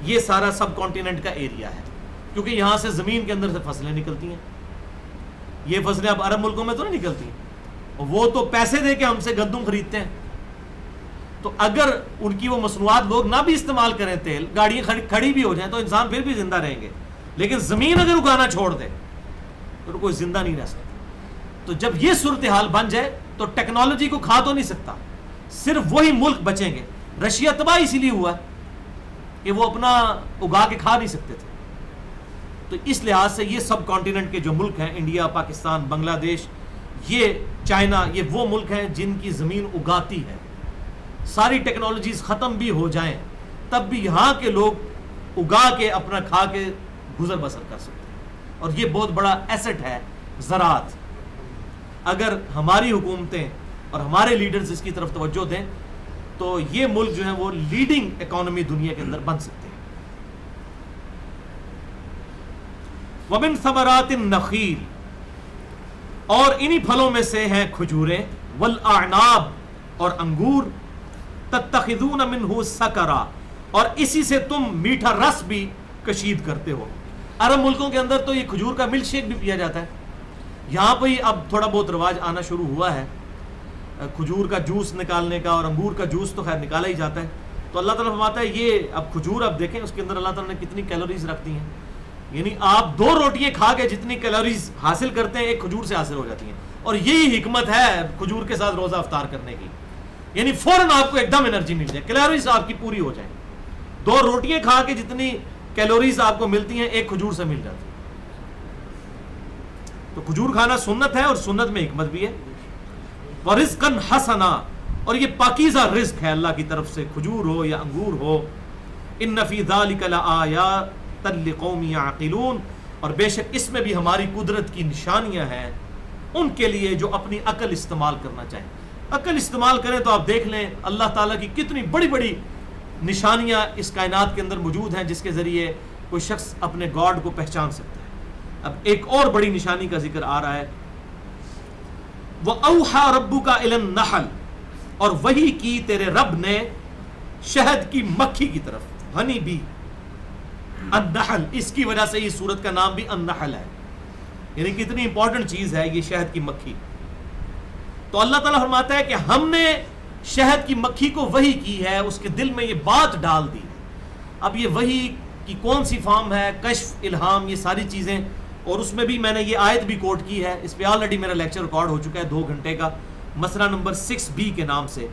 یہ سارا سب کانٹیننٹ کا ایریا ہے، کیونکہ یہاں سے زمین کے اندر سے فصلیں نکلتی ہیں. یہ فصلیں اب عرب ملکوں میں تو نہیں نکلتی، وہ تو پیسے دے کے ہم سے گندم خریدتے ہیں. تو اگر ان کی وہ مصنوعات لوگ نہ بھی استعمال کریں، تیل، گاڑیاں کھڑی بھی ہو جائیں تو انسان پھر بھی زندہ رہیں گے. لیکن زمین اگر اگانا چھوڑ دے تو کوئی زندہ نہیں رہ سکتا. تو جب یہ صورتحال بن جائے تو ٹیکنالوجی کو کھا تو نہیں سکتا، صرف وہی ملک بچیں گے. رشیا تباہ اسی لیے ہوا کہ وہ اپنا اگا کے کھا نہیں سکتے تھے. تو اس لحاظ سے یہ سب کانٹیننٹ کے جو ملک ہیں، انڈیا، پاکستان، بنگلہ دیش، یہ چائنا، یہ وہ ملک ہیں جن کی زمین اگاتی ہے. ساری ٹیکنالوجیز ختم بھی ہو جائیں تب بھی یہاں کے لوگ اگا کے اپنا کھا کے گزر بسر کر سکتے ہیں. اور یہ بہت بڑا ایسٹ ہے زراعت. اگر ہماری حکومتیں اور ہمارے لیڈرز اس کی طرف توجہ دیں تو یہ ملک جو ہیں وہ لیڈنگ اکانومی دنیا کے اندر بن سکتے ہیں. وَمِن ثَمَرَاتِ النَّخِيلِ، اور انہی پھلوں میں سے ہیں کھجوریں، وَالْأَعْنَابِ، اور انگور، تَتَّخِذُونَ مِنْهُ سَكَرًا، اور اسی سے تم میٹھا رس بھی کشید کرتے ہو. عرب ملکوں کے اندر تو یہ کھجور کا ملک شیک بھی پیا جاتا ہے. یہاں پہ ہی اب تھوڑا بہت رواج آنا شروع ہوا ہے کھجور کا جوس نکالنے کا، اور انگور کا جوس تو خیر نکالا ہی جاتا ہے. تو اللہ تعالیٰ فرماتا ہے یہ اب کھجور اب دیکھیں اس کے اندر اللہ تعالیٰ نے کتنی کیلوریز رکھ دی ہیں. یعنی آپ 2 روٹیاں کھا کے جتنی کیلوریز حاصل کرتے ہیں ایک کھجور سے حاصل ہو جاتی ہیں. اور یہی حکمت ہے کھجور کے ساتھ روزہ افطار کرنے کی. یعنی فوراً آپ کو ایک دم انرجی مل جائے، کیلوریز آپ کی پوری ہو جائیں. 2 روٹیاں کھا کے جتنی کیلوریز آپ کو ملتی ہیں ایک کھجور سے مل جاتی ہیں. تو کھجور کھانا سنت ہے اور سنت میں حکمت بھی ہے. وَرِزْقًا حَسَنًا، اور یہ پاکیزہ رزق ہے اللہ کی طرف سے، کھجور ہو یا انگور ہو. إِنَّ فِي ذَلِكَ لَآيَاتً لِقَوْمٍ يَعْقِلُونَ، اور بے شک اس میں بھی ہماری قدرت کی نشانیاں ہیں ان کے لیے جو اپنی عقل استعمال کرنا چاہیں. عقل استعمال کریں تو آپ دیکھ لیں اللہ تعالیٰ کی کتنی بڑی بڑی نشانیاں اس کائنات کے اندر موجود ہیں جس کے ذریعے کوئی شخص اپنے گاڈ کو پہچان سکتا ہے. اب ایک اور بڑی نشانی کا ذکر آ رہا ہے، وَأَوْحَى رَبُّكَ إِلَى النَّحْلِ، اور وحی کی تیرے رب نے شہد کی مکھی کی طرف، ہنی بی، النحل، اس کی وجہ سے یہ سورت کا نام بھی النحل ہے. یعنی کتنی امپورٹنٹ چیز ہے یہ شہد کی مکھی. تو اللہ تعالیٰ فرماتا ہے کہ ہم نے شہد کی مکھی کو وحی کی ہے، اس کے دل میں یہ بات ڈال دی. اب یہ وحی کی کون سی فارم ہے، کشف، الہام، یہ ساری چیزیں، اور اس میں بھی میں نے یہ آیت بھی کوٹ کی ہے. اس پہ آلریڈی میرا لیکچر ریکارڈ ہو چکا ہے 2 گھنٹے کا، مسئلہ نمبر 6B کے نام سے،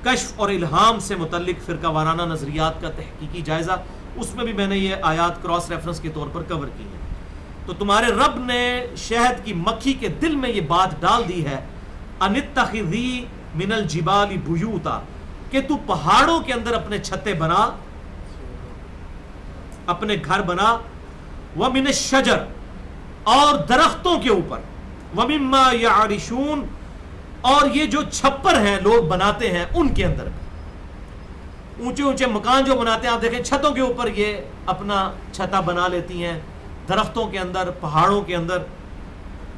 کشف اور الہام سے متعلق فرقہ وارانہ نظریات کا تحقیقی جائزہ. اس میں بھی میں نے یہ آیات کراس ریفرنس کے طور پر کور کی ہیں. تو تمہارے رب نے شہد کی مکھی کے دل میں یہ بات ڈال دی ہے، ان اتخذی من الجبال بیوتا، کہ تو پہاڑوں کے اندر اپنے چھتے بنا، اپنے گھر بنا، ومن الشجر، اور درختوں کے اوپر، ومما یعرشون، اور یہ جو چھپر ہیں لوگ بناتے ہیں ان کے اندر بھی. اونچے اونچے مکان جو بناتے ہیں آپ دیکھیں چھتوں کے اوپر یہ اپنا چھتا بنا لیتی ہیں، درختوں کے اندر، پہاڑوں کے اندر.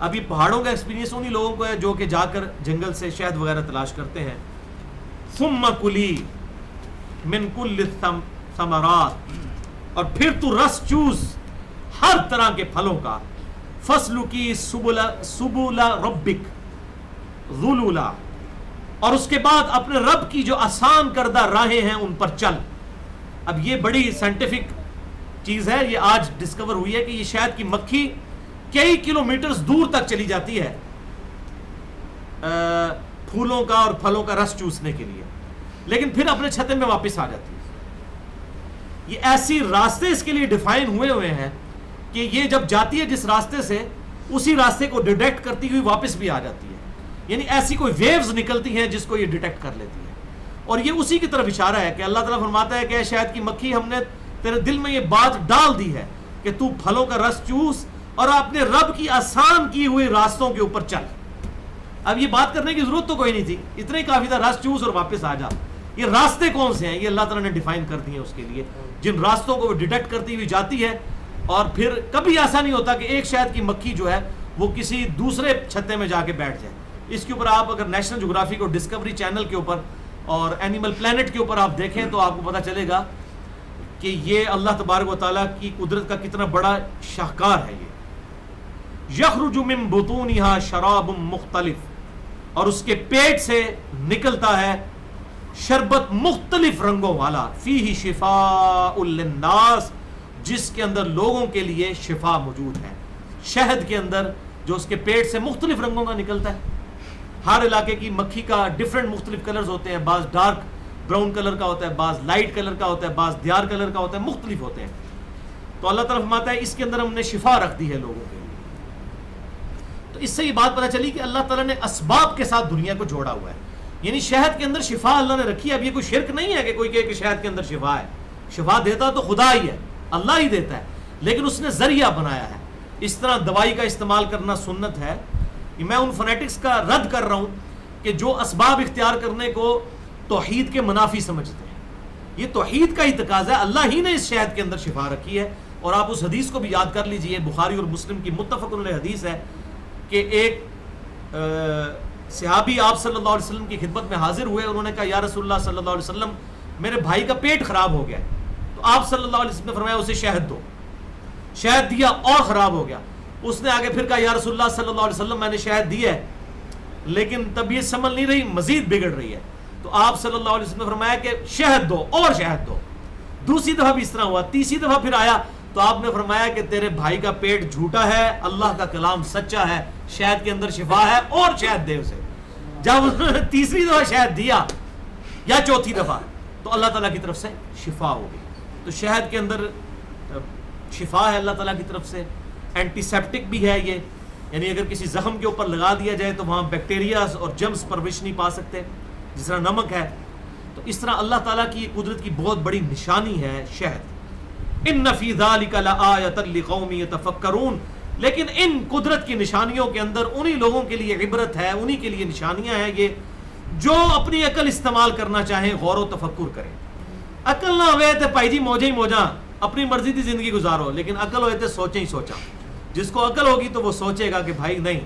ابھی پہاڑوں کا ایکسپیرینس انہی لوگوں کو ہے جو کہ جا کر جنگل سے شہد وغیرہ تلاش کرتے ہیں. ثم کلی من کل الثمرات، اور پھر تو رس چوز ہر طرح کے پھلوں کا، فسلکی سبل ربک ذلولا، اور اس کے بعد اپنے رب کی جو آسان کردہ راہیں ہیں ان پر چل. اب یہ بڑی سائنٹیفک چیز ہے، یہ آج ڈسکور ہوئی ہے کہ یہ شہد کی مکھی کئی کلومیٹرز دور تک چلی جاتی ہے پھولوں کا اور پھلوں کا رس چوسنے کے لیے، لیکن پھر اپنے چھتے میں واپس آ جاتی ہے. یہ ایسی راستے اس کے لیے ڈیفائن ہوئے ہیں کہ یہ جب جاتی ہے جس راستے سے، اسی راستے کو ڈیٹیکٹ کرتی ہوئی واپس بھی آ جاتی ہے. یعنی ایسی کوئی ویوز نکلتی ہیں جس کو یہ ڈیٹیکٹ کر لیتی ہے. اور یہ اسی کی طرف اشارہ ہے کہ اللہ تعالیٰ فرماتا ہے کہ شہد کی مکھی ہم نے تیرے دل میں یہ بات ڈال دی ہے کہ تو پھلوں کا رس چوس اور اپنے رب کی آسان کی ہوئی راستوں کے اوپر چل. اب یہ بات کرنے کی ضرورت تو کوئی نہیں تھی، اتنے کافی تھا، رس چوس اور واپس آ جا. یہ راستے کون سے ہیں یہ اللہ تعالیٰ نے ڈیفائن کر دیے اس کے لیے، جن راستوں کو وہ ڈیٹیکٹ کرتی ہوئی جاتی ہے. اور پھر کبھی ایسا نہیں ہوتا کہ ایک شہد کی مکھی جو ہے وہ کسی دوسرے چھتے میں جا کے بیٹھ جائے. اس کے اوپر آپ اگر نیشنل جغرافی کو ڈسکوری چینل کے اوپر اور اینیمل پلانٹ کے اوپر آپ دیکھیں تو آپ کو پتہ چلے گا کہ یہ اللہ تبارک و تعالیٰ کی قدرت کا کتنا بڑا شاہکار ہے. یہ یخرج من بطونها شراب مختلف، اور اس کے پیٹ سے نکلتا ہے شربت مختلف رنگوں والا، فیہ شفاء للناس، جس کے اندر لوگوں کے لیے شفا موجود ہے. شہد کے اندر جو اس کے پیٹ سے مختلف رنگوں کا نکلتا ہے، ہر علاقے کی مکھی کا ڈیفرنٹ مختلف کلرز ہوتے ہیں، بعض ڈارک براؤن کلر کا ہوتا ہے، بعض لائٹ کلر کا ہوتا ہے، بعض دیار کلر کا ہوتا ہے، مختلف ہوتے ہیں. تو اللہ تعالیٰ فرماتا ہے اس کے اندر ہم نے شفا رکھ دی ہے لوگوں کے لیے. تو اس سے یہ بات پتہ چلی کہ اللہ تعالیٰ نے اسباب کے ساتھ دنیا کو جوڑا ہوا ہے. یعنی شہد کے اندر شفا اللہ نے رکھی ہے. اب یہ کوئی شرک نہیں ہے کہ کوئی کہے کہ شہد کے اندر شفا ہے. شفا دیتا تو خدا ہی ہے، اللہ ہی دیتا ہے، لیکن اس نے ذریعہ بنایا ہے. اس طرح دوائی کا استعمال کرنا سنت ہے. میں ان فنیٹکس کا رد کر رہا ہوں کہ جو اسباب اختیار کرنے کو توحید کے منافی سمجھتے ہیں. یہ توحید کا ہی تقاضا ہے. اللہ ہی نے اس شہد کے اندر شفا رکھی ہے. اور آپ اس حدیث کو بھی یاد کر لیجئے، بخاری اور مسلم کی متفق علیہ حدیث ہے کہ ایک صحابی آپ صلی اللہ علیہ وسلم کی خدمت میں حاضر ہوئے. انہوں نے کہا یا رسول اللہ صلی اللہ علیہ وسلم، میرے بھائی کا پیٹ خراب ہو گیا ہے. تو آپ صلی اللہ علیہ وسلم نے فرمایا اسے شہد دو. شہد دیا اور خراب ہو گیا. اس نے آگے پھر کہا یا رسول اللہ صلی اللہ علیہ وسلم، میں نے شہد دیا ہے لیکن طبیعت سنبھل نہیں رہی، مزید بگڑ رہی ہے. تو آپ صلی اللہ علیہ وسلم نے فرمایا کہ شہد دو اور شہد دو. دوسری دفعہ بھی اس طرح ہوا. تیسری دفعہ پھر آیا تو آپ نے فرمایا کہ تیرے بھائی کا پیٹ جھوٹا ہے، اللہ کا کلام سچا ہے، شہد کے اندر شفا ہے اور شہد دے اسے. جب انہوں نے تیسری دفعہ شہد دیا یا چوتھی دفعہ تو اللہ تعالیٰ کی طرف سے شفا ہو گئی. تو شہد کے اندر شفا ہے اللہ تعالیٰ کی طرف سے. اینٹی سیپٹک بھی ہے یہ، یعنی اگر کسی زخم کے اوپر لگا دیا جائے تو وہاں بیکٹیریاز اور جرمز پرورش نہیں پا سکتے، جس طرح نمک ہے. تو اس طرح اللہ تعالیٰ کی قدرت کی بہت بڑی نشانی ہے شہد. ان فی ذلک لآیۃ لقوم یتفکرون. لیکن ان قدرت کی نشانیوں کے اندر انہی لوگوں کے لیے عبرت ہے، انہی کے لیے نشانیاں ہیں یہ جو اپنی عقل استعمال کرنا چاہیں، غور و تفکر کریں. عقل نہ ہوئے تو بھائی جی موجیں ہی موجاں، اپنی مرضی کی زندگی گزارو، لیکن عقل ہوئے تو سوچیں ہی سوچا. جس کو عقل ہوگی تو وہ سوچے گا کہ بھائی نہیں،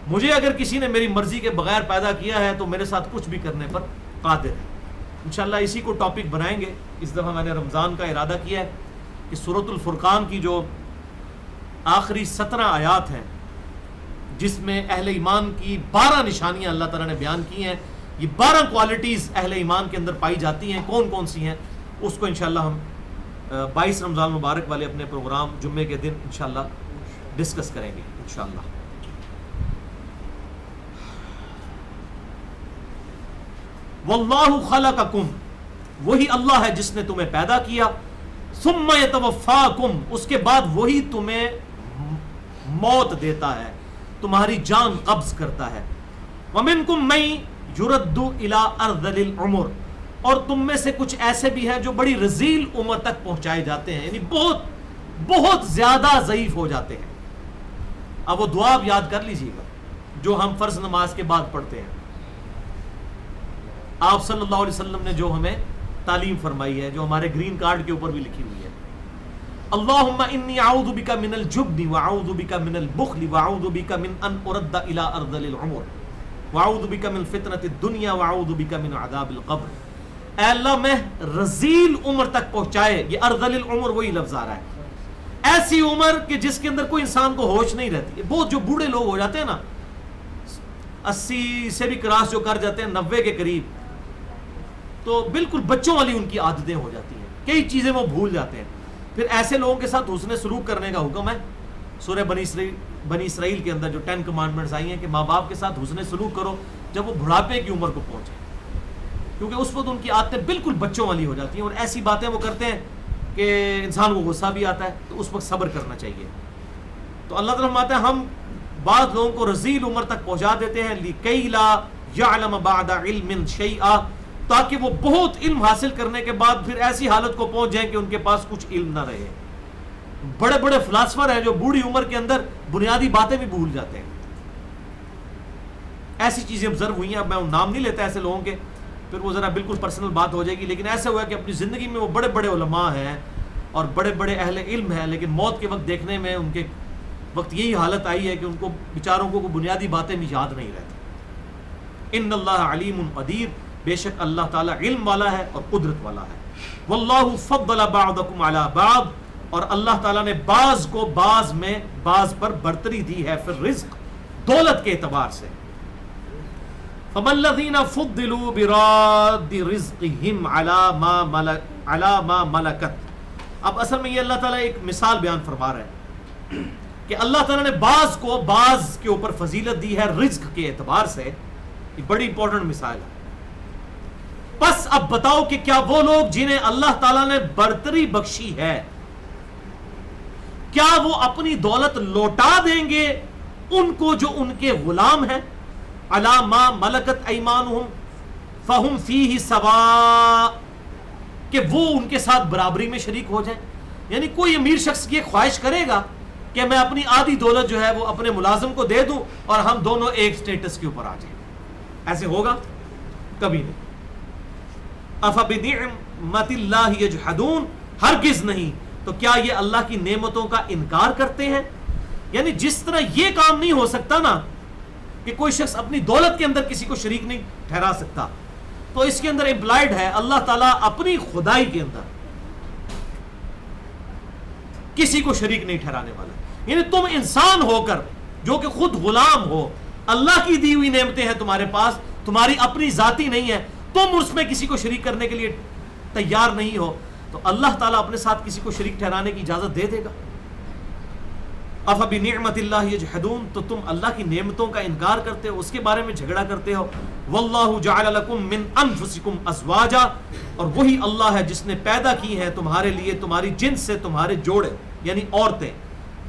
مجھے اگر کسی نے میری مرضی کے بغیر پیدا کیا ہے تو میرے ساتھ کچھ بھی کرنے پر قادر ہے. انشاءاللہ اسی کو ٹاپک بنائیں گے. اس دفعہ میں نے رمضان کا ارادہ کیا ہے کہ سورۃ الفرقان کی جو آخری 17 آیات ہیں جس میں اہل ایمان کی 12 نشانیاں اللہ تعالیٰ نے بیان کی ہیں، یہ 12 کوالٹیز اہل ایمان کے اندر پائی جاتی ہیں. کون کون سی ہیں اس کو انشاءاللہ ہم 22 رمضان مبارک والے اپنے پروگرام جمعے کے دن انشاءاللہ ڈسکس کریں گے انشاءاللہ. واللہ خلقکم، وہی اللہ ہے جس نے تمہیں پیدا کیا. ثم یتوفاکم، اس کے بعد وہی تمہیں موت دیتا ہے، تمہاری جان قبض کرتا ہے. ومنکم من یرد الی ارذل العمر، اور تم میں سے کچھ ایسے بھی ہیں جو بڑی رذیل عمر تک پہنچائے جاتے ہیں، یعنی بہت بہت زیادہ ضعیف ہو جاتے ہیں. اب وہ دعا آپ یاد کر لیجیے گا جو ہم فرض نماز کے بعد پڑھتے ہیں. آپ صلی اللہ علیہ وسلم نے جو ہمیں تعلیم فرمائی ہے، جو ہمارے گرین کارڈ کے اوپر بھی لکھی ہوئی ہے، اللہم انی اعوذ بک من الجبن واعوذ بک من البخل واعوذ بک من ان ارد الی ارذل العمر واعوذ بک من فتنۃ الدنیا واعوذ بک من عذاب القبر. اے اللہ میں رذیل عمر تک پہنچائے. یہ ارذل العمر وہی لفظ آ رہا ہے، ایسی عمر کہ جس کے اندر کوئی انسان کو ہوش نہیں رہتی. بہت جو بوڑھے لوگ ہو جاتے ہیں نا، 80 سے بھی کراس جو کر جاتے ہیں، 90 کے قریب، تو بالکل بچوں والی ان کی عادتیں ہو جاتی ہیں، کئی چیزیں وہ بھول جاتے ہیں. پھر ایسے لوگوں کے ساتھ حسن سلوک کرنے کا حکم ہے. سورہ بنی اسرائیل کے اندر جو 10 کمانڈمنٹس آئی ہیں کہ ماں باپ کے ساتھ حسن سلوک کرو جب وہ بڑھاپے کی عمر کو پہنچے، کیونکہ اس وقت ان کی عادتیں بالکل بچوں والی ہو جاتی ہیں اور ایسی باتیں وہ کرتے ہیں کہ انسان کو غصہ بھی آتا ہے. تو اس وقت صبر کرنا چاہیے. تو اللہ تعالیٰ فرماتے ہیں ہم بعض لوگوں کو رذیل عمر تک پہنچا دیتے ہیں، لِكَيْ لَا يَعْلَمَ بَعْدَ عِلْمٍ شَيْئًا، تاکہ وہ بہت علم حاصل کرنے کے بعد پھر ایسی حالت کو پہنچ جائیں کہ ان کے پاس کچھ علم نہ رہے. بڑے بڑے فلاسفر ہیں جو بوڑھی عمر کے اندر بنیادی باتیں بھی بھول جاتے ہیں. ایسی چیزیں آبزرو ہوئی ہیں. اب میں نام نہیں لیتا ایسے لوگوں کے، پھر وہ ذرا بالکل پرسنل بات ہو جائے گی. لیکن ایسا ہوا کہ اپنی زندگی میں وہ بڑے بڑے علماء ہیں اور بڑے بڑے اہل علم ہیں، لیکن موت کے وقت دیکھنے میں ان کے وقت یہی حالت آئی ہے کہ ان کو بیچاروں کو بنیادی باتیں بھی یاد نہیں رہتی. ان اللہ علیم قدیر، بے شک اللہ تعالیٰ علم والا ہے اور قدرت والا ہے. واللہ فضل بعضکم علی بعض، اور اللہ تعالیٰ نے بعض کو بعض میں بعض پر برتری دی ہے، پھر رزق دولت کے اعتبار سے. فَمَا الَّذِينَ فُضِّلُوا بِرَادِّ رِزْقِهِمْ عَلَى مَا مَلَكَتْ. اب اصل میں یہ اللہ تعالیٰ ایک مثال بیان فرما رہا ہے کہ اللہ تعالیٰ نے بعض کو بعض کے اوپر فضیلت دی ہے رزق کے اعتبار سے. یہ بڑی امپورٹنٹ مثال ہے. بس اب بتاؤ کہ کیا وہ لوگ جنہیں اللہ تعالیٰ نے برتری بخشی ہے، کیا وہ اپنی دولت لوٹا دیں گے ان کو جو ان کے غلام ہیں؟ علی ما ملکت ایمانہم فہم فیہ سواء، کہ وہ ان کے ساتھ برابری میں شریک ہو جائیں. یعنی کوئی امیر شخص یہ خواہش کرے گا کہ میں اپنی آدھی دولت جو ہے وہ اپنے ملازم کو دے دوں اور ہم دونوں ایک سٹیٹس کے اوپر آ جائیں؟ ایسے ہوگا کبھی نہیں. افبنعمت اللہ یجحدون، ہرگز نہیں. تو کیا یہ اللہ کی نعمتوں کا انکار کرتے ہیں؟ یعنی جس طرح یہ کام نہیں ہو سکتا نا کہ کوئی شخص اپنی دولت کے اندر کسی کو شریک نہیں ٹھہرا سکتا، تو اس کے اندر امپلائڈ ہے اللہ تعالیٰ اپنی خدائی کے اندر کسی کو شریک نہیں ٹھہرانے والا. یعنی تم انسان ہو کر جو کہ خود غلام ہو، اللہ کی دی ہوئی نعمتیں ہیں تمہارے پاس، تمہاری اپنی ذاتی نہیں ہے، تم اس میں کسی کو شریک کرنے کے لیے تیار نہیں ہو، تو اللہ تعالیٰ اپنے ساتھ کسی کو شریک ٹھہرانے کی اجازت دے دے گا؟ افبنعمت اللہ یجحدون، تو تم اللہ کی نعمتوں کا انکار کرتے ہو، اس کے بارے میں جھگڑا کرتے ہو. واللہ جعل لکم من انفسکم ازواجا، اور وہی اللہ ہے جس نے پیدا کی ہے تمہارے لیے تمہاری جنس سے تمہارے جوڑے یعنی عورتیں.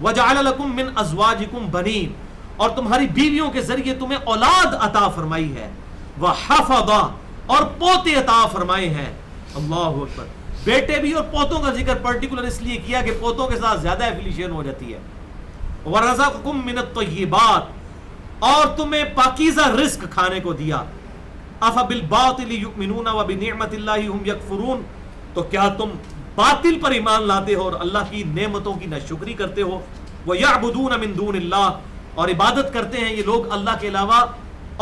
وجعل لکم من ازواجکم بنین، اور تمہاری بیویوں کے ذریعے تمہیں اولاد عطا فرمائی ہے. وحفظا، اور پوتے عطا فرمائے ہیں. اللہ اکبر. بیٹے بھی اور پوتوں کا ذکر پرٹیکولر اس لیے کیا کہ پوتوں کے ساتھ زیادہ ایفیلیشن ہو جاتی ہے. وَرَزَقَكُم مِّنَ الطَّيِّبَاتِ، اور تمہیں پاکیزہ رزق کھانے کو دیا. أَفَبِالْبَاطِلِ يُؤْمِنُونَ وَبِنِعْمَةِ اللَّهِ هُمْ يَكْفُرُونَ، تو کیا تم باطل پر ایمان لاتے ہو اور اللہ کی نعمتوں کی ناشکری کرتے ہو. وَيَعْبُدُونَ مِن دُونِ اللَّهِ، اور عبادت کرتے ہیں یہ لوگ اللہ کے علاوہ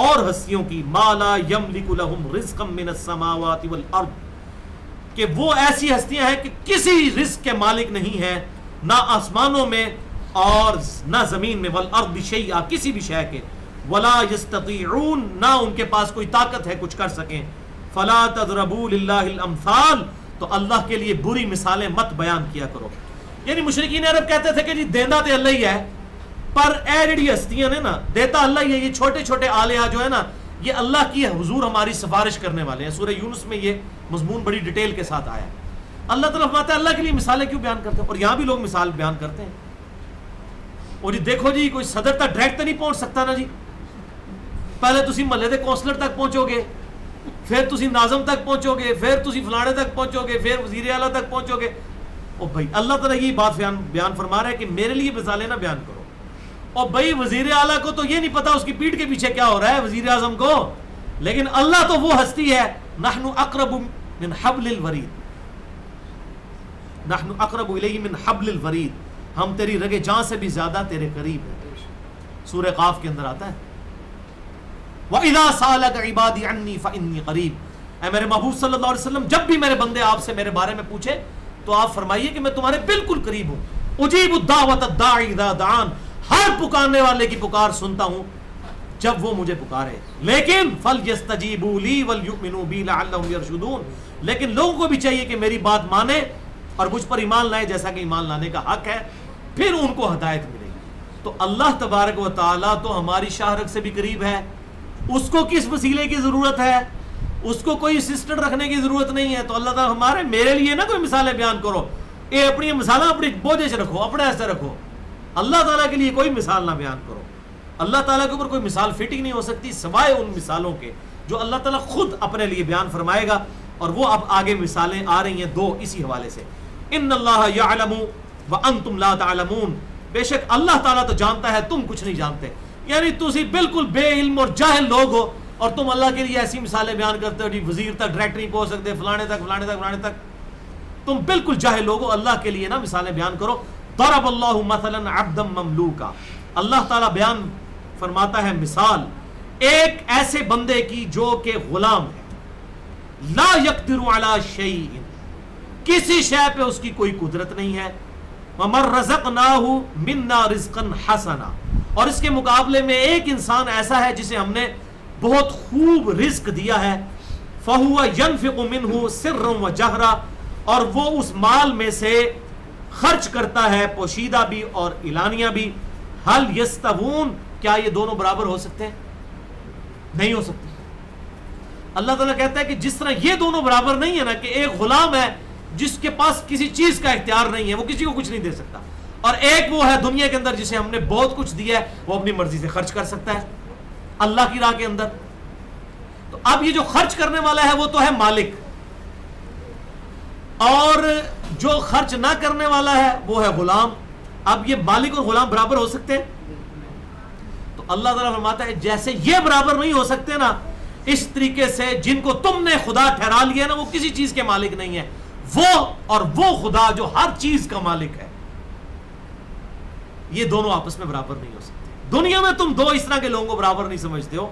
اور ہستیوں کی. مَا لَا يَمْلِكُ لَهُمْ رِزْقًا مِّنَ السَّمَاوَاتِ وَالْأَرْضِ، کہ وہ ایسی ہستیاں ہیں کہ کسی رزق کے مالک نہیں ہیں، نہ آسمانوں میں اور نہ زمین میں. والارض شیئا، کسی بھی شے کے. ولا یستطیعون، نہ ان کے پاس کوئی طاقت ہے کچھ کر سکیں. فلا تضربوا للہ الامثال، تو اللہ کے لیے بری مثالیں مت بیان کیا کرو. یعنی مشرکین عرب کہتے تھے کہ جی دیندہ تے اللہ ہی ہے، پر اے جڑی ہستیاں نے نا دیتا اللہ ہی ہے. یہ چھوٹے چھوٹے آلیہ جو ہے نا یہ اللہ کی حضور ہماری سفارش کرنے والے ہیں. سورہ یونس میں یہ مضمون بڑی ڈیٹیل کے ساتھ آیا ہے. اللہ تعالیٰ فرماتا ہے اللہ کے لیے مثالیں کیوں بیان کرتے ہیں؟ اور یہاں بھی لوگ مثال بیان کرتے ہیں. اور جی دیکھو جی کوئی صدر تک ڈائریکٹ نہیں پہنچ سکتا نا جی. پہلے تسی محلے دے کونسلر تک پہنچو گے، پھر تسی ناظم تک پہنچو گے، پھر تسی فلانے تک پہنچو گے، پھر وزیر اعلیٰ تک پہنچو گے. او بھائی اللہ تعالیٰ یہ بات بیان فرما رہا ہے کہ میرے لیے مثالیں نہ بیان کرو. اور بھائی وزیر اعلیٰ کو تو یہ نہیں پتا اس کی پیٹھ کے پیچھے کیا ہو رہا ہے وزیر اعظم کو، لیکن اللہ تو وہ ہستی ہے. نحن اقرب من حبل الورید، نحن اقرب الیہ من حبل الورید، ہم تیری رگے جان سے بھی زیادہ تیرے قریب ہیں. سورہ قاف کے اندر آتا ہے وَإِذَا سَأَلَكَ عِبَادِي عَنِّي فَإِنِّي قَرِيبٌ. اے میرے محبوب صلی اللہ علیہ وسلم جب بھی میرے بندے آپ سے میرے بارے میں پوچھے تو آپ فرمائیے کہ میں تمہارے بالکل قریب ہوں. اجیب الدعوۃ الداعی اذا دعان، ہر پکارنے والے کی پکار سنتا ہوں جب وہ مجھے پکارے. لیکن فَلْيَسْتَجِيبُوا لِي وَلْيُؤْمِنُوا بِي لَعَلَّهُمْ يَرْشُدُونَ، لیکن لوگوں کو بھی چاہیے کہ میری بات مانے اور مجھ پر ایمان لائے جیسا کہ ایمان لانے کا حق ہے، پھر ان کو ہدایت ملے گی. تو اللہ تبارک و تعالیٰ تو ہماری شاہرگ سے بھی قریب ہے. اس کو کس وسیلے کی ضرورت ہے؟ اس کو کوئی اسسٹنٹ رکھنے کی ضرورت نہیں ہے. تو اللہ تعالیٰ ہمارے میرے لیے نہ کوئی مثالیں بیان کرو، اے اپنی مثالیں اپنی بوجھے سے رکھو، اپنے ایسے رکھو. اللہ تعالیٰ کے لیے کوئی مثال نہ بیان کرو. اللہ تعالیٰ کے اوپر کوئی مثال فٹ ہی نہیں ہو سکتی سوائے ان مثالوں کے جو اللہ تعالیٰ خود اپنے لیے بیان فرمائے گا. اور وہ اب آگے مثالیں آ رہی ہیں دو اسی حوالے سے. ان اللہ یعلم وانتم لا تعلمون، بے شک اللہ تعالیٰ تو جانتا ہے تم کچھ نہیں جانتے. یعنی تسی بالکل بے علم اور جاہل لوگ ہو اور تم اللہ کے لیے ایسی مثالیں بیان کرتے ہو جی وزیر تک ڈائریکٹ نہیں پہنچ سکتے، فلانے تک فلانے تک فلانے تک. تم بالکل جاہل لوگ ہو. اللہ کے لیے نا مثالیں بیان کرو. ضرب اللہ مثلا عبدا مملوکا، اللہ تعالیٰ بیان فرماتا ہے مثال ایک ایسے بندے کی جو کہ غلام ہے. لا یقدر علی شیء، کسی شے پہ اس کی کوئی قدرت نہیں ہے. وَمَن رَزَقْنَاهُ مِنَّا رِزْقًا حَسَنًا, اور اس کے مقابلے میں ایک انسان ایسا ہے جسے ہم نے بہت خوب رزق دیا ہے. فَهُوَ يَنْفِقُ مِنْهُ سِرًّا وَجَهْرًا, اور وہ اس مال میں سے خرچ کرتا ہے پوشیدہ بھی اور اعلانیہ بھی. هَلْ يَسْتَوُونَ, کیا یہ دونوں برابر ہو سکتے ہیں؟ نہیں ہو سکتے. اللہ تعالیٰ کہتا ہے کہ جس طرح یہ دونوں برابر نہیں ہے نا, کہ ایک غلام ہے جس کے پاس کسی چیز کا اختیار نہیں ہے, وہ کسی کو کچھ نہیں دے سکتا, اور ایک وہ ہے دنیا کے اندر جسے ہم نے بہت کچھ دیا ہے, وہ اپنی مرضی سے خرچ کر سکتا ہے اللہ کی راہ کے اندر. تو اب یہ جو خرچ کرنے والا ہے وہ تو ہے مالک, اور جو خرچ نہ کرنے والا ہے وہ ہے غلام. اب یہ مالک اور غلام برابر ہو سکتے ہیں؟ تو اللہ تعالیٰ فرماتا ہے جیسے یہ برابر نہیں ہو سکتے نا, اس طریقے سے جن کو تم نے خدا ٹھہرا لیا نا, وہ کسی چیز کے مالک نہیں ہے. وہ اور وہ خدا جو ہر چیز کا مالک ہے, یہ دونوں آپس میں برابر نہیں ہو سکتے. دنیا میں تم دو اس طرح کے لوگوں کو برابر نہیں سمجھتے ہو.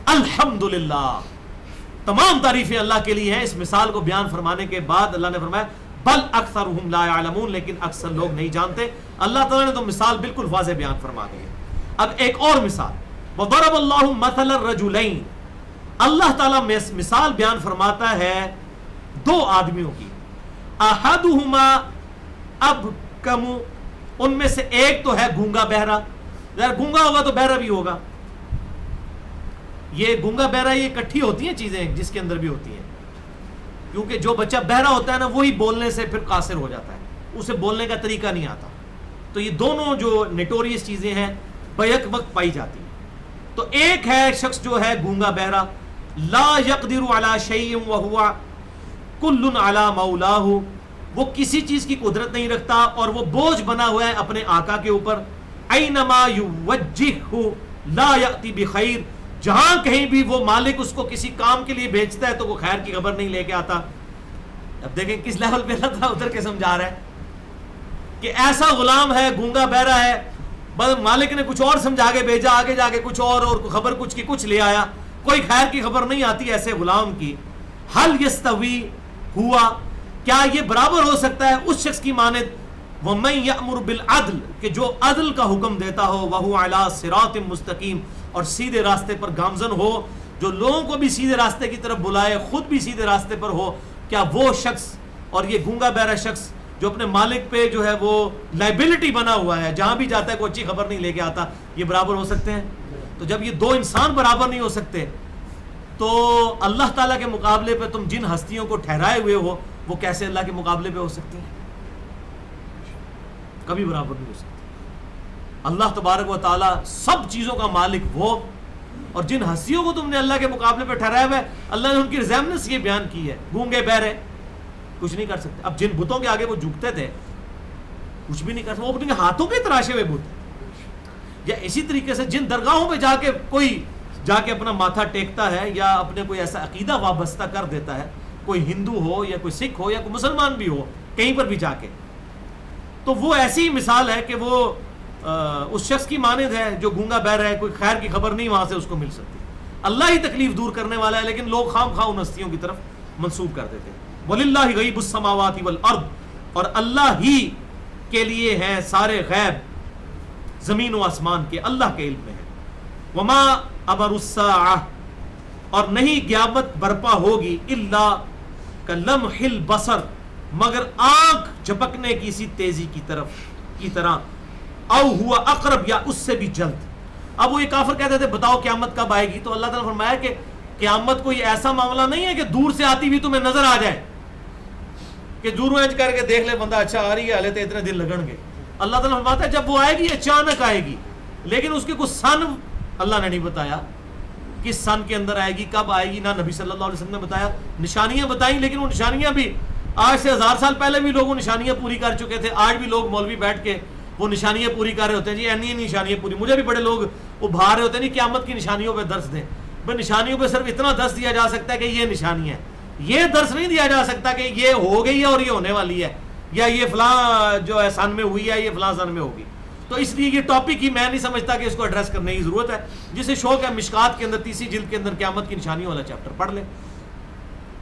الحمدللہ, تمام تعریفیں اللہ کے لیے ہیں. اس مثال کو بیان فرمانے کے بعد اللہ نے فرمایا بل اکثرهم لا يعلمون, لیکن اکثر لوگ نہیں جانتے. اللہ تعالیٰ نے تو مثال بالکل واضح بیان فرما دی ہے. اب ایک اور مثال, وضرب اللہ مثل الرجلین, اللہ تعالیٰ مثال بیان فرماتا ہے دو آدمیوں کی. احدہما ابکم, ان میں سے ایک تو ہے گونگا بہرا. گونگا ہوگا تو بہرا بھی ہوگا. یہ گونگا بہرا یہ اکٹھی ہوتی ہیں چیزیں جس کے اندر بھی ہوتی ہیں, کیونکہ جو بچہ بہرا ہوتا ہے نا وہی بولنے سے پھر قاصر ہو جاتا ہے, اسے بولنے کا طریقہ نہیں آتا. تو یہ دونوں جو نیٹوریس چیزیں ہیں بیک وقت پائی جاتی ہیں. تو ایک ہے شخص جو ہے گونگا بہرا, لا یقدر علی شیء وہو کل علی مولاہ, وہ کسی چیز کی قدرت نہیں رکھتا اور وہ بوجھ بنا ہوا ہے اپنے آقا کے اوپر. اینما یوجہہ لا یأتی بخیر, جہاں کہیں بھی وہ مالک اس کو کسی کام کے لیے بھیجتا ہے تو وہ خیر کی خبر نہیں لے کے آتا. اب دیکھیں کس لیول پہ اللہ تعالیٰ اتر کے سمجھا رہا ہے کہ ایسا غلام ہے گونگا بہرا ہے, بس مالک نے کچھ اور سمجھا کے بھیجا, آگے جا کے کچھ اور خبر کچھ کی کچھ لے آیا, کوئی خیر کی خبر نہیں آتی ایسے غلام کی. حل یستوی ہوا, کیا یہ برابر ہو سکتا ہے اس شخص کی مانند وَمَن یأمر بالعدل, کہ جو عدل کا حکم دیتا ہو, وَهُوَ عَلَى صِرَاطٍ مستقیم, اور سیدھے راستے پر گامزن ہو, جو لوگوں کو بھی سیدھے راستے کی طرف بلائے, خود بھی سیدھے راستے پر ہو. کیا وہ شخص اور یہ گونگا بہرا شخص جو اپنے مالک پہ جو ہے وہ لائبلٹی بنا ہوا ہے, جہاں بھی جاتا ہے کوئی اچھی خبر نہیں لے کے آتا, یہ برابر ہو سکتے ہیں؟ تو جب یہ دو انسان برابر نہیں ہو سکتے تو اللہ تعالیٰ کے مقابلے پہ تم جن ہستیوں کو ٹھہرائے ہوئے ہو وہ کیسے اللہ کے مقابلے پہ ہو سکتی ہیں؟ کبھی برابر نہیں ہو سکتی. اللہ تبارک و تعالیٰ سب چیزوں کا مالک وہ, اور جن ہستیوں کو تم نے اللہ کے مقابلے پہ ٹھہرایا ہوا ہے, اللہ نے ان کی ریزیمنس یہ بیان کی ہے, گونگے بہرے کچھ نہیں کر سکتے. اب جن بتوں کے آگے وہ جھکتے تھے کچھ بھی نہیں کر سکتے, وہ اپنے ہاتھوں کے تراشے ہوئے بت. یا اسی طریقے سے جن درگاہوں پہ جا کے کوئی جا کے اپنا ماتھا ٹیکتا ہے یا اپنے کوئی ایسا عقیدہ وابستہ کر دیتا ہے, کوئی ہندو ہو یا کوئی سکھ ہو یا کوئی مسلمان بھی ہو, کہیں پر بھی جا کے, تو وہ ایسی مثال ہے کہ وہ اس شخص کی مانند ہے جو گونگا بہرا ہے, کوئی خیر کی خبر نہیں وہاں سے اس کو مل سکتی. اللہ ہی تکلیف دور کرنے والا ہے, لیکن لوگ خام خواہ ان ہستیوں کی طرف منسوب کر دیتے ہیں. وَلِلَّهِ غَيْبُ السَّمَاوَاتِ وَالْأَرْضِ, اور اللہ ہی کے لیے ہیں سارے غیب زمین و آسمان کے, اللہ کے علم میں ہے. وَمَا أَمَرُ السَّاعَةِ, اور نہیں قیامت برپا ہوگی الا کلمح البصر, مگر آنکھ جھپکنے کی سی تیزی کی طرح, او ہوا اقرب, یا اس سے بھی جلد. اب وہ یہ کافر کہتے تھے بتاؤ قیامت کب آئے گی, تو اللہ تعالیٰ نے فرمایا کہ قیامت کوئی ایسا معاملہ نہیں ہے کہ دور سے آتی بھی تمہیں نظر آ جائے, کہ دور انج کر کے دیکھ لے بندہ اچھا آ رہی ہے, حالے تو اتنے دن لگن گے. اللہ تعالیٰ فرماتا ہے جب وہ آئے گی اچانک آئے گی, لیکن اس کے کچھ سن اللہ نے نہیں بتایا کس سن کے اندر آئے گی, کب آئے گی, نہ نبی صلی اللہ علیہ وسلم نے بتایا. نشانیاں بتائیں, لیکن وہ نشانیاں بھی آج سے 1000 سال پہلے بھی لوگ وہ نشانیاں پوری کر چکے تھے. آج بھی لوگ مولوی بیٹھ کے وہ نشانیاں پوری کر رہے ہوتے ہیں, جی اینی نشانیاں پوری. مجھے بھی بڑے لوگ ابھار رہے ہوتے ہیں, نہیں قیامت کی نشانیوں پہ درس دیں. بھائی نشانیوں پہ صرف اتنا درس دیا جا سکتا ہے کہ یہ نشانی ہے, یہ درس نہیں دیا جا سکتا کہ یہ ہو گئی ہے اور یہ ہونے والی ہے, یا یہ فلاں جو ہے سن میں ہوئی ہے, یہ فلاں سن میں ہوگی. تو اس لیے یہ ٹاپک ہی میں نہیں سمجھتا کہ اس کو ایڈریس کرنے کی ضرورت ہے. جسے شوق ہے مشکات کے اندر 30 جلد کے اندر قیامت کی نشانیوں والا چیپٹر پڑھ لے.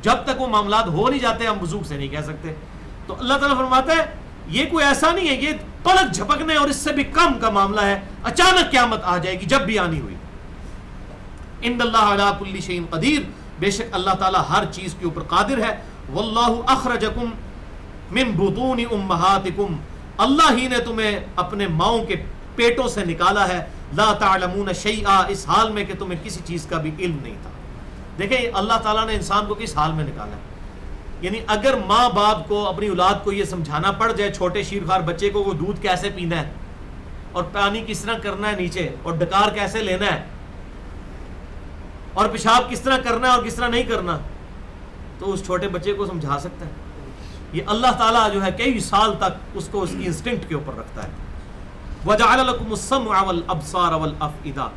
جب تک وہ معاملات ہو نہیں جاتے ہم وضو سے نہیں کہہ سکتے. تو اللہ تعالیٰ فرماتا ہے یہ کوئی ایسا نہیں ہے، یہ پلک جھپکنے اور اس سے بھی کم کا معاملہ ہے، اچانک قیامت آ جائے گی جب بھی آنی ہوئی. ان اللہ علی کل شیء قدیر، بے شک اللہ تعالیٰ ہر چیز کے اوپر قادر ہے. واللہ اخرجکم من بطون امہاتکم، اللہ ہی نے تمہیں اپنے ماؤں کے پیٹوں سے نکالا ہے. لا تعلمون شیئا، اس حال میں کہ تمہیں کسی چیز کا بھی علم نہیں تھا. دیکھیں اللہ تعالیٰ نے انسان کو کس حال میں نکالا ہے. یعنی اگر ماں باپ کو اپنی اولاد کو یہ سمجھانا پڑ جائے، چھوٹے شیرخوار بچے کو وہ دودھ کیسے پینا ہے اور پانی کس طرح کرنا ہے نیچے، اور ڈکار کیسے لینا ہے، اور پیشاب کس طرح کرنا ہے اور کس طرح نہیں کرنا، تو اس چھوٹے بچے کو سمجھا سکتا ہے. یہ اللہ تعالیٰ جو ہے کئی سال تک اس کو اس کی انسٹنکٹ کے اوپر رکھتا ہے. وَجَعَلَ لَكُمُ السَّمْعَ وَالْأَبْصَارَ وَالْأَفْئِدَةَ،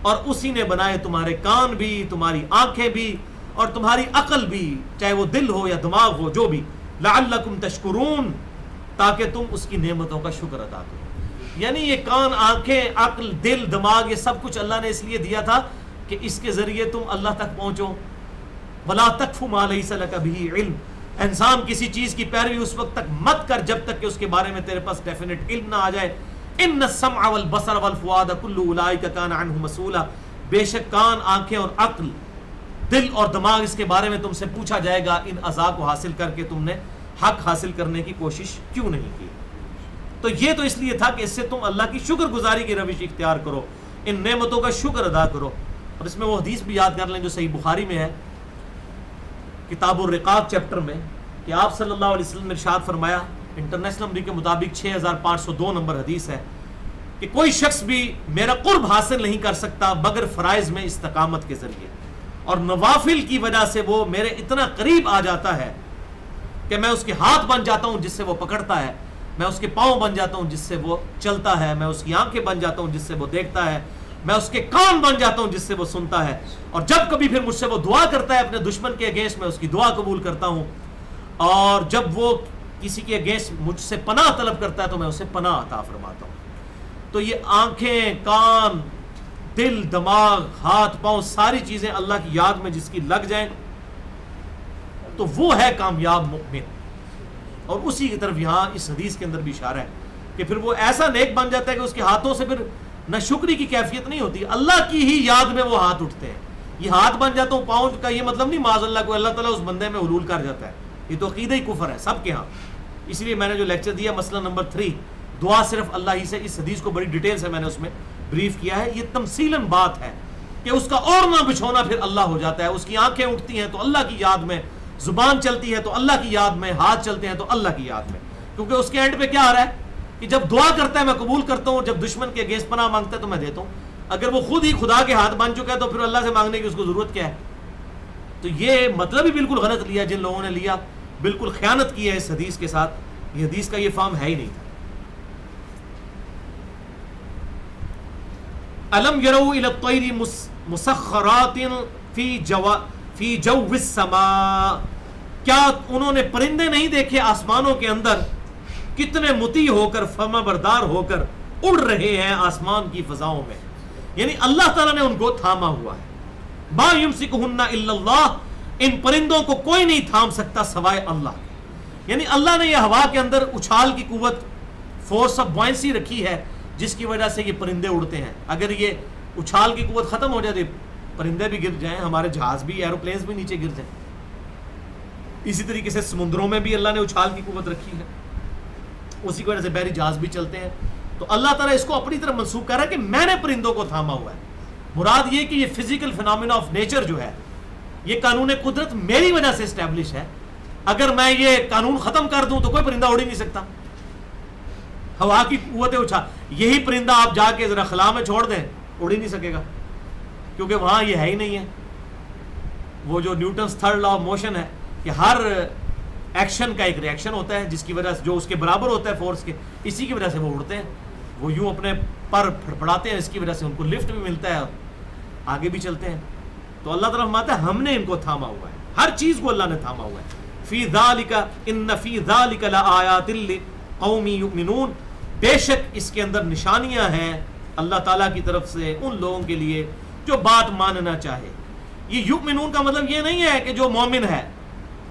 اور اسی نے بنائے تمہارے کان بھی، تمہاری آنکھیں بھی، اور تمہاری عقل بھی، چاہے وہ دل ہو یا دماغ ہو، جو بھی. لَعَلَّكُمْ تَشْكُرُونَ، تاکہ تم اس کی نعمتوں کا شکر ادا کرو. یعنی یہ کان، آنکھیں، عقل، دل، دماغ، یہ سب کچھ اللہ نے اس لیے دیا تھا کہ اس کے ذریعے تم اللہ تک پہنچو. وَلَا تَقْفُ مَا لَيْسَ لَكَ بِهِ عِلْمٌ، انسان کسی چیز کی پیروی اس وقت تک مت کر جب تک کہ اس کے بارے میں تیرے پاس ڈیفینٹ علم نہ آ جائے. ان السمع والبصر والفؤاد كل اولئک کان عنہ مسئولا، بے شک کان، آنکھیں اور عقل، دل اور دماغ، اس کے بارے میں تم سے پوچھا جائے گا ان اعضاء کو حاصل کر کے تم نے حق حاصل کرنے کی کوشش کیوں نہیں کی. تو یہ تو اس لیے تھا کہ اس سے تم اللہ کی شکر گزاری کی روش اختیار کرو، ان نعمتوں کا شکر ادا کرو. اور اس میں وہ حدیث بھی یاد کر لیں جو صحیح بخاری میں ہے، کتاب الرقاق چیپٹر میں، کہ آپ صلی اللہ علیہ وسلم نے ارشاد فرمایا، انٹرنیشنل نمبر کے مطابق 6502 نمبر حدیث ہے، کہ کوئی شخص بھی میرا قرب حاصل نہیں کر سکتا مگر فرائض میں استقامت کے ذریعے، اور نوافل کی وجہ سے وہ میرے اتنا قریب آ جاتا ہے کہ میں اس کے ہاتھ بن جاتا ہوں جس سے وہ پکڑتا ہے، میں اس کے پاؤں بن جاتا ہوں جس سے وہ چلتا ہے، میں اس کی آنکھیں بن جاتا ہوں جس سے وہ دیکھتا ہے، میں اس کے کان بن جاتا ہوں جس سے وہ سنتا ہے، اور جب کبھی پھر مجھ سے وہ دعا کرتا ہے اپنے دشمن کے اگینسٹ، میں اس کی دعا قبول کرتا ہوں، اور جب وہ کسی کے اگینسٹ مجھ سے پناہ طلب کرتا ہے تو میں اسے پناہ عطا فرماتا ہوں. تو یہ آنکھیں، کان، دل، دماغ، ہاتھ، پاؤں، ساری چیزیں اللہ کی یاد میں جس کی لگ جائیں تو وہ ہے کامیاب مؤمن. اور اسی کی طرف یہاں اس حدیث کے اندر بھی اشارہ ہے کہ پھر وہ ایسا نیک بن جاتا ہے کہ اس کے ہاتھوں سے پھر نہ شکری کی کیفیت نہیں ہوتی، اللہ کی ہی یاد میں وہ ہاتھ اٹھتے ہیں. یہ ہاتھ بن جاتا ہوں، پاؤں کا یہ مطلب نہیں معاذ اللہ کو اللہ تعالیٰ اس بندے میں حلول کر جاتا ہے، یہ تو عقیدہ ہی کفر ہے سب کے ہاں. اس لیے میں نے جو لیکچر دیا مسئلہ نمبر 3، دعا صرف اللہ ہی سے، اس حدیث کو بڑی ڈیٹیل سے میں نے اس میں بریف کیا ہے. یہ تمثیلاً بات ہے کہ اس کا اوڑھنا بچھونا پھر اللہ ہو جاتا ہے، اس کی آنکھیں اٹھتی ہیں تو اللہ کی یاد میں، زبان چلتی ہے تو اللہ کی یاد میں، ہاتھ چلتے ہیں تو اللہ کی یاد میں، کیونکہ اس کے اینڈ پہ کیا آ رہا ہے کہ جب دعا کرتا ہے میں قبول کرتا ہوں، جب دشمن کے اگینسٹ پناہ مانگتا ہے تو میں دیتا ہوں. اگر وہ خود ہی خدا کے ہاتھ بن چکا ہے تو پھر اللہ سے مانگنے کی اس کو ضرورت کیا ہے. تو یہ مطلب ہی بالکل غلط لیا جن لوگوں نے لیا، بالکل خیانت کی ہے اس حدیث کے ساتھ. یہ حدیث کا یہ فہم ہے ہی نہیں تھا. الم یروا الی الطیر مسخرات فی جو السماء، کیا انہوں نے پرندے نہیں دیکھے آسمانوں کے اندر کتنے مطیع ہو کر، فرما بردار ہو کر اڑ رہے ہیں آسمان کی فضاؤں میں. یعنی اللہ تعالیٰ نے ان کو تھاما ہوا ہے. ما یمسکہن الا اللہ، ان پرندوں کو کوئی نہیں تھام سکتا سوائے اللہ. یعنی اللہ نے یہ ہوا کے اندر اچھال کی قوت، فورس آف بوائنسی رکھی ہے جس کی وجہ سے یہ پرندے اڑتے ہیں. اگر یہ اچھال کی قوت ختم ہو جائے تو پرندے بھی گر جائیں، ہمارے جہاز بھی، ایروپلینز بھی نیچے گر جائیں. اسی طریقے سے سمندروں میں بھی اللہ نے اچھال کی قوت رکھی ہے، اسی کی وجہ سے بحری جہاز بھی چلتے ہیں. تو اللہ تعالیٰ اس کو اپنی طرف منسوخ کر رہا ہے کہ میں نے پرندوں کو تھاما ہوا ہے. مراد یہ کہ یہ فزیکل فینومینا آف نیچر جو ہے، یہ قانون قدرت میری وجہ سے اسٹیبلش ہے. اگر میں یہ قانون ختم کر دوں تو کوئی پرندہ اڑ ہی نہیں سکتا. ہوا کی قوت اچھا، یہی پرندہ آپ جا کے ذرا خلا میں چھوڑ دیں اڑ ہی نہیں سکے گا، کیونکہ وہاں یہ ہے ہی نہیں ہے. وہ جو Newton's third law of motion ہے کہ ہر ایکشن کا ایک ریئیکشن ہوتا ہے جس کی وجہ سے جو اس کے برابر ہوتا ہے فورس کے، اسی کی وجہ سے وہ اڑتے ہیں. وہ یوں اپنے پر پھڑپڑاتے ہیں، اس کی وجہ سے ان کو لفٹ بھی ملتا ہے، آگے بھی چلتے ہیں. تو اللہ تعالیٰ فرماتا ہے ہم نے ان کو تھاما ہوا ہے، ہر چیز کو اللہ نے تھاما ہوا ہے. فی ذالک ان فی ذالک لآیات لقوم یؤمنون، بے شک اس کے اندر نشانیاں ہیں اللہ تعالیٰ کی طرف سے ان لوگوں کے لیے جو بات ماننا چاہے. یہ یؤمنون کا مطلب یہ نہیں ہے کہ جو مومن ہے،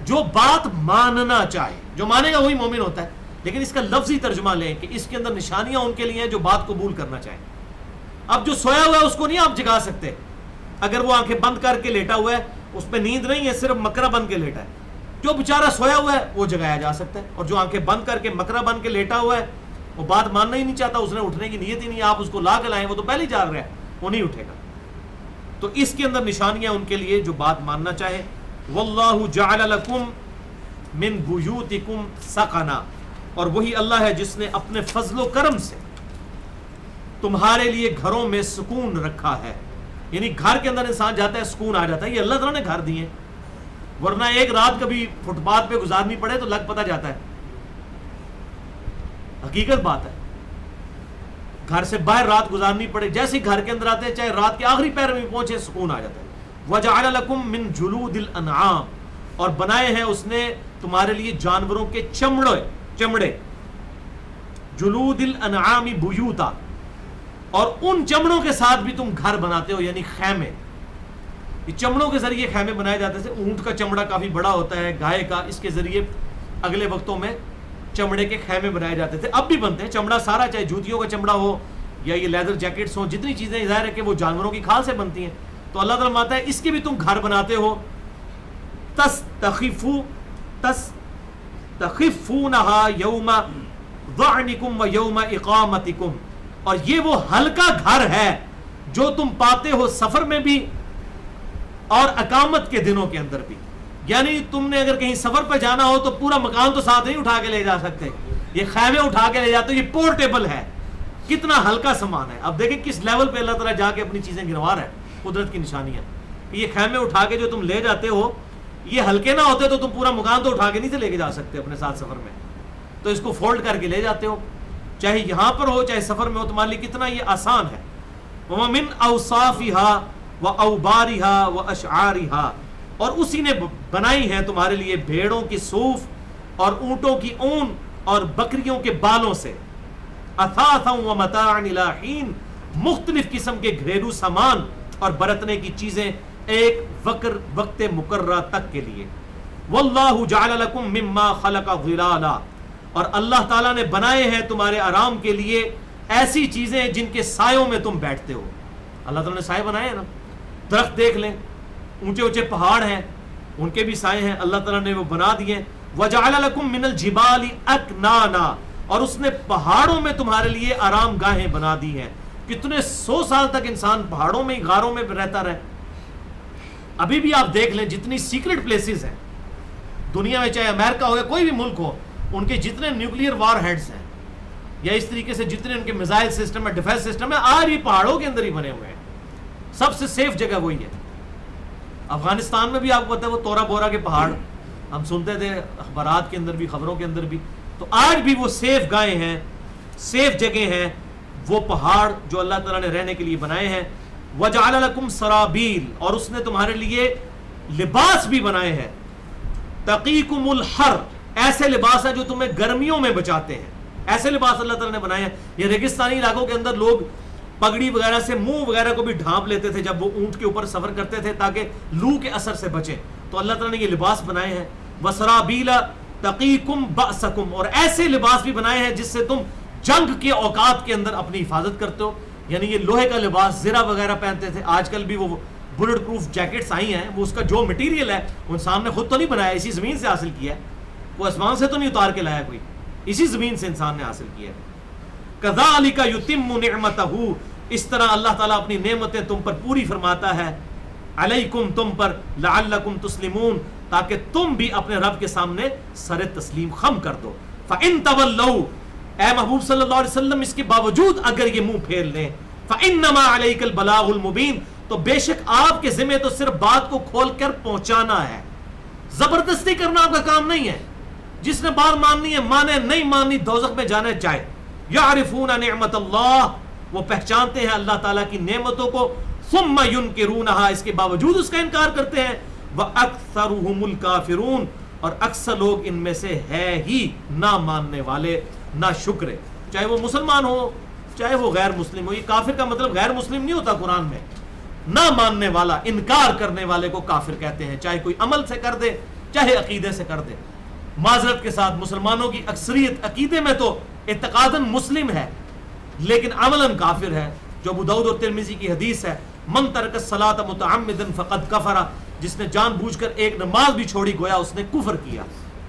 جو بات ماننا چاہے، جو مانے گا وہی مومن ہوتا ہے. لیکن اس کا لفظی ترجمہ لیں کہ اس کے اندر نشانیاں ان کے لیے ہیں جو بات قبول کرنا چاہیں. اب جو سویا ہوا ہے اس کو نہیں آپ جگا سکتے. اگر وہ آنکھیں بند کر کے لیٹا ہوا ہے، اس پہ نیند نہیں ہے، صرف مکرا بن کے لیٹا ہے. جو بیچارہ سویا ہوا ہے وہ جگایا جا سکتا ہے. اور جو آنکھیں بند کر کے مکرا بن کے لیٹا ہوا ہے، وہ بات ماننا ہی نہیں چاہتا، اس نے اٹھنے کی نیت ہی نہیں، آپ اس کو لا کے لائیں، وہ تو پہلے ہی جاگ رہا ہے، وہ نہیں اٹھے گا. تو اس کے اندر نشانیاں ان کے لیے جو بات ماننا چاہے. واللہ جعل لکم من بیوتکم سکنا، اور وہی اللہ ہے جس نے اپنے فضل و کرم سے تمہارے لیے گھروں میں سکون رکھا ہے. یعنی گھر کے اندر انسان جاتا ہے سکون آ جاتا ہے. یہ اللہ تعالیٰ نے گھر دیے ہیں، ورنہ ایک رات کبھی فٹ پاتھ پہ گزارنی پڑے تو لگ پتہ جاتا ہے. حقیقت بات ہے، گھر سے باہر رات گزارنی پڑے، جیسے ہی گھر کے اندر آتے ہیں چاہے رات کے آخری پہر میں پہنچے سکون آ جاتا ہے. وَجَعَلَ لَكُم مِّن جُلُودِ الْأَنْعَامِ، اور بنائے ہیں اس نے تمہارے لیے جانوروں کے چمڑے. جلود الانعام بیوتا، اور ان چمڑوں کے ساتھ بھی تم گھر بناتے ہو، یعنی خیمے. یہ چمڑوں کے ذریعے خیمے بنائے جاتے تھے. اونٹ کا چمڑا کافی بڑا ہوتا ہے، گائے کا، اس کے ذریعے اگلے وقتوں میں چمڑے کے خیمے بنائے جاتے تھے. اب بھی بنتے ہیں چمڑا سارا، چاہے جوتیوں کا چمڑا ہو یا یہ لیدر جیکٹس ہوں، جتنی چیزیں ظاہر ہے کہ وہ جانوروں کی کھال سے بنتی ہیں. تو اللہ تعالیٰ ماتا ہے اس کے بھی تم گھر بناتے ہو. تستخفونہا یوم ظعنکم و یوم اقامتکم، اور یہ وہ ہلکا گھر ہے جو تم پاتے ہو سفر میں بھی اور اقامت کے دنوں کے اندر بھی. یعنی تم نے اگر کہیں سفر پہ جانا ہو تو پورا مکان تو ساتھ نہیں اٹھا کے لے جا سکتے، یہ خیمے اٹھا کے لے جاتے ہو. یہ پورٹیبل ہے، کتنا ہلکا سامان ہے. اب دیکھیں کس لیول پہ اللہ تعالیٰ جا کے اپنی چیزیں گنوا رہا ہے. قدرت کی نشانیاں. یہ خیمے اٹھا کے جو تم لے جاتے ہو، یہ ہلکے نہ ہوتے تو تم پورا مکان تو اٹھا کے نہیں سے لے کے جا سکتے اپنے ساتھ سفر میں. تو اس کو فولڈ کر کے لے جاتے ہو، چاہے یہاں پر ہو چاہے سفر میں ہو. تمہارے لیے کتنا یہ آسان ہے. وَمِنْ أَوْصَافِهَا وَأَوْبَارِهَا وَأَشْعَارِهَا، اور اسی نے بنائی ہیں تمہارے لیے بھیڑوں کی صوف اور اونٹوں کی اون اور بکریوں کے بالوں سے. أَثَاثًا وَمَتَاعًا إِلَىٰ حِينٍ، مختلف قسم کے گھریلو سامان اور برتنے کی چیزیں ایک وقت مقررہ تک کے لیے. واللہ جعل لکم مما خلق ظلالا، اور اللہ تعالیٰ نے بنائے ہیں تمہارے آرام کے لیے ایسی چیزیں جن کے سایوں میں تم بیٹھتے ہو. اللہ تعالیٰ نے سائے بنائے ہیں نا. درخت دیکھ لیں، اونچے اونچے پہاڑ ہیں، ان کے بھی سائے ہیں، اللہ تعالیٰ نے وہ بنا دیے. وجعل لکم من الجبال اکنانا، اور اس نے پہاڑوں میں تمہارے لیے آرام گاہیں بنا دی ہیں. کتنے 100 سال تک انسان پہاڑوں میں غاروں میں رہتا رہے. ابھی بھی آپ دیکھ لیں جتنی سیکرٹ پلیسز ہیں دنیا میں، چاہے امریکہ ہو یا کوئی بھی ملک ہو، ان کے جتنے نیوکلیئر وار ہیڈز ہیں یا اس طریقے سے جتنے ان کے میزائل سسٹم ہے، ڈیفینس سسٹم ہے، آج یہ پہاڑوں کے اندر ہی بنے ہوئے ہیں. سب سے سیف جگہ وہی ہے. افغانستان میں بھی آپ کو پتا ہے وہ تورا بورا کے پہاڑ ہم سنتے تھے اخبارات کے اندر بھی، خبروں کے اندر بھی. تو آج بھی وہ سیف گاہیں ہیں، سیف جگہ ہیں وہ پہاڑ جو اللہ تعالیٰ نے رہنے کے لیے بنائے ہیں. وَجَعَلَ لَكُمْ سَرَابِيل، اور اس نے تمہارے لیے لباس بھی بنائے ہیں. تَقِيكُمُ الْحَرَّ، ایسے لباس ہیں جو تمہیں گرمیوں میں بچاتے ہیں. ایسے لباس اللہ تعالیٰ نے بنائے ہیں. یہ ریگستانی علاقوں کے اندر لوگ پگڑی وغیرہ سے منہ وغیرہ کو بھی ڈھانپ لیتے تھے جب وہ اونٹ کے اوپر سفر کرتے تھے تاکہ لو کے اثر سے بچیں. تو اللہ تعالیٰ نے یہ لباس بنائے ہیں. وَسَرَابِيلَ تَقِيكُمْ بَأْسَكُمْ، اور ایسے لباس بھی بنائے ہیں جس سے تم جنگ کے اوقات کے اندر اپنی حفاظت کرتے ہو. یعنی یہ لوہے کا لباس زرہ وغیرہ پہنتے تھے. آج کل بھی وہ بلٹ پروف جیکٹس آئی ہیں، وہ اس کا جو مٹیریل ہے وہ انسان نے خود تو نہیں بنایا، اسی زمین سے حاصل کیا ہے. وہ آسمان سے تو نہیں اتار کے لایا کوئی، اسی زمین سے انسان نے حاصل کیا ہے. کذالک یتم نعمتہ، اس طرح اللہ تعالیٰ اپنی نعمتیں تم پر پوری فرماتا ہے. علیکم، تم پر، لعلکم تسلمون، تاکہ تم بھی اپنے رب کے سامنے سر تسلیم خم کر دو. فَإِن تَوَلَّوْا، اے محبوب صلی اللہ علیہ وسلم اس کے باوجود اگر یہ منہ پھیر لیں، فَإِنَّمَا عَلَيْكَ الْبَلَاغُ الْمُبِينُ، تو بے شک آپ کے ذمہ تو صرف بات کو کھول کر پہنچانا ہے. زبردستی کرنا آپ کا کام نہیں ہے. جس نے بات ماننی ہے مانے، نہیں ماننی دوزخ میں جانے جائے. یعرفون نعمت اللہ، وہ پہچانتے ہیں اللہ تعالیٰ کی نعمتوں کو. ثم ینکرونہا، اس کے باوجود اس کا انکار کرتے ہیں. وَأَكْثَرُهُمُ الْكَافِرُونَ، اور اکثر لوگ ان میں سے ہے ہی نہ ماننے والے، نہ شکرے. چاہے وہ مسلمان ہو چاہے وہ غیر مسلم ہو. یہ کافر کا مطلب غیر مسلم نہیں ہوتا قرآن میں. نہ ماننے والا، انکار کرنے والے کو کافر کہتے ہیں، چاہے کوئی عمل سے کر دے چاہے عقیدے سے کر دے. معذرت کے ساتھ مسلمانوں کی اکثریت عقیدے میں تو اعتقاداً مسلم ہے لیکن عملاً کافر ہے. جو ابو داؤد اور ترمذی کی حدیث ہے، من ترک الصلاۃ متعمدا فقد کفر، جس نے جان بوجھ کر ایک نماز بھی چھوڑی گویا اس نے کفر کیا،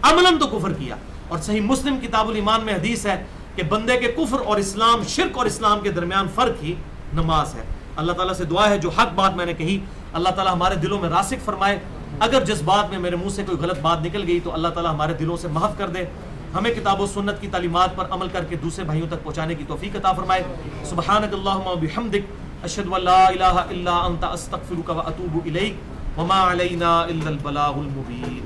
عملاً تو کفر کیا. اور صحیح مسلم کتاب الایمان میں حدیث ہے کہ بندے کے کفر اور اسلام، شرک اور اسلام کے درمیان فرق ہی نماز ہے. اللہ تعالیٰ سے دعا ہے جو حق بات میں نے کہی اللہ تعالیٰ ہمارے دلوں میں راسخ فرمائے. اگر جس بات میں میرے منہ سے کوئی غلط بات نکل گئی تو اللہ تعالیٰ ہمارے دلوں سے محف کر دے. ہمیں کتاب و سنت کی تعلیمات پر عمل کر کے دوسرے بھائیوں تک پہنچانے کی توفیق عطا فرمائے. سبحانک اللہم و بحمدک، اشہد ان لا الہ الا انت، استغفرک و اتوب الیک، وما علینا الا البلاغ المبین.